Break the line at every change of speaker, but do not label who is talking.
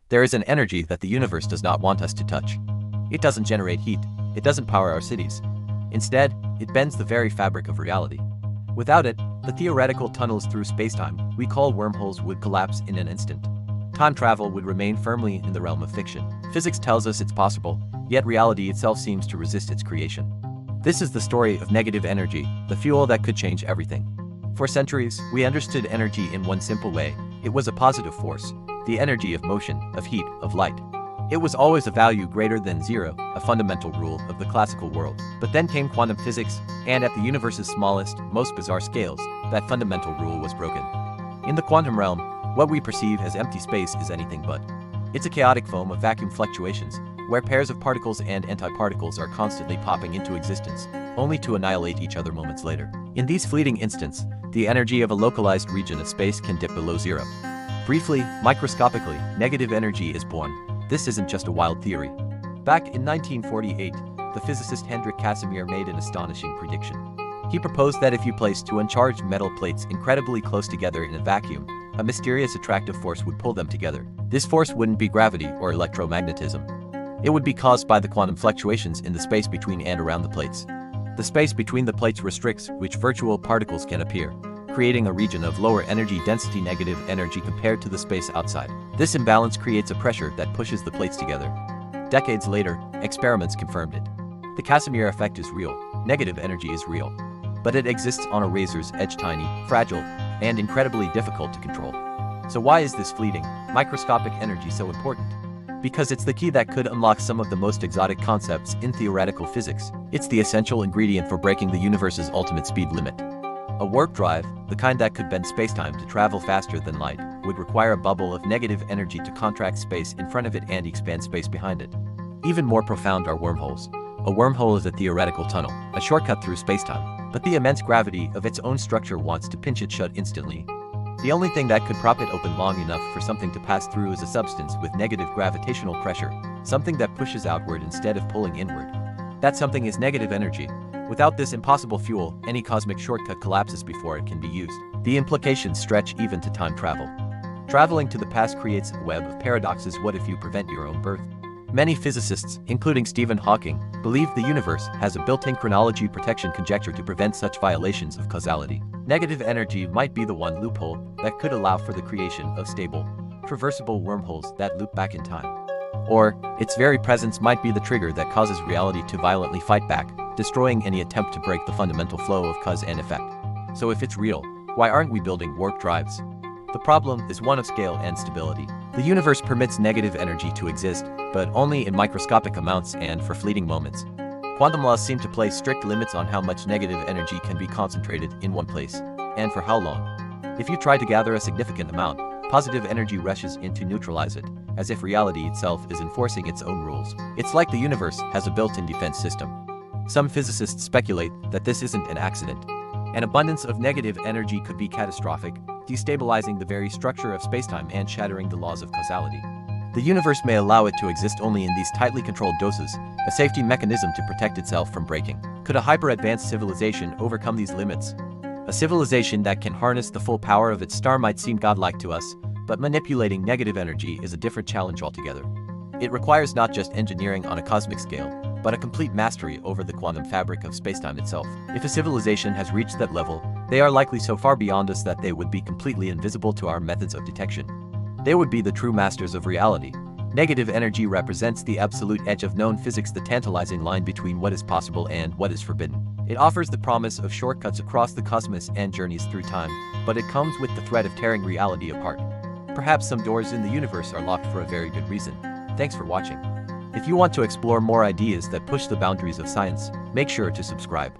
There is an energy that the universe does not want us to touch. It doesn't generate heat. It doesn't power our cities. Instead, it bends the very fabric of reality. Without it, the theoretical tunnels through spacetime we call wormholes would collapse in an instant. Time travel would remain firmly in the realm of fiction. Physics tells us it's possible, yet reality itself seems to resist its creation. This is the story of negative energy, the fuel that could change everything. For centuries, we understood energy in one simple way. It was a positive force, the energy of motion, of heat, of light. It was always a value greater than zero, a fundamental rule of the classical world. But then came quantum physics, and at the universe's smallest, most bizarre scales, that fundamental rule was broken. In the quantum realm, what we perceive as empty space is anything but. It's a chaotic foam of vacuum fluctuations, where pairs of particles and antiparticles are constantly popping into existence, only to annihilate each other moments later. In these fleeting instants, the energy of a localized region of space can dip below zero. Briefly, microscopically, negative energy is born. This isn't just a wild theory. Back in 1948, the physicist Hendrik Casimir made an astonishing prediction. He proposed that if you place two uncharged metal plates incredibly close together in a vacuum, a mysterious attractive force would pull them together. This force wouldn't be gravity or electromagnetism. It would be caused by the quantum fluctuations in the space between and around the plates. The space between the plates restricts which virtual particles can appear, creating a region of lower energy density negative energy compared to the space outside. This imbalance creates a pressure that pushes the plates together. Decades later, experiments confirmed it. The Casimir effect is real. Negative energy is real. But it exists on a razor's edge, tiny, fragile, and incredibly difficult to control. So why is this fleeting, microscopic energy so important? Because it's the key that could unlock some of the most exotic concepts in theoretical physics. It's the essential ingredient for breaking the universe's ultimate speed limit. A warp drive, the kind that could bend spacetime to travel faster than light, would require a bubble of negative energy to contract space in front of it and expand space behind it. Even more profound are wormholes. A wormhole is a theoretical tunnel, a shortcut through spacetime, but the immense gravity of its own structure wants to pinch it shut instantly. The only thing that could prop it open long enough for something to pass through is a substance with negative gravitational pressure, something that pushes outward instead of pulling inward. That something is negative energy. Without this impossible fuel, any cosmic shortcut collapses before it can be used. The implications stretch even to time travel. Traveling to the past creates a web of paradoxes. What if you prevent your own birth? Many physicists, including Stephen Hawking, believe the universe has a built-in chronology protection conjecture to prevent such violations of causality. Negative energy might be the one loophole that could allow for the creation of stable, traversable wormholes that loop back in time. Or, its very presence might be the trigger that causes reality to violently fight back, destroying any attempt to break the fundamental flow of cause and effect. So if it's real, why aren't we building warp drives? The problem is one of scale and stability. The universe permits negative energy to exist, but only in microscopic amounts and for fleeting moments. Quantum laws seem to place strict limits on how much negative energy can be concentrated in one place, and for how long. If you try to gather a significant amount, positive energy rushes in to neutralize it, as if reality itself is enforcing its own rules. It's like the universe has a built-in defense system. Some physicists speculate that this isn't an accident. An abundance of negative energy could be catastrophic, destabilizing the very structure of spacetime and shattering the laws of causality. The universe may allow it to exist only in these tightly controlled doses, a safety mechanism to protect itself from breaking. Could a hyper-advanced civilization overcome these limits? A civilization that can harness the full power of its star might seem godlike to us, but manipulating negative energy is a different challenge altogether. It requires not just engineering on a cosmic scale, but a complete mastery over the quantum fabric of spacetime itself. If a civilization has reached that level, they are likely so far beyond us that they would be completely invisible to our methods of detection. They would be the true masters of reality. Negative energy represents the absolute edge of known physics, the tantalizing line between what is possible and what is forbidden. It offers the promise of shortcuts across the cosmos and journeys through time, but it comes with the threat of tearing reality apart. Perhaps some doors in the universe are locked for a very good reason. Thanks for watching. If you want to explore more ideas that push the boundaries of science, make sure to subscribe.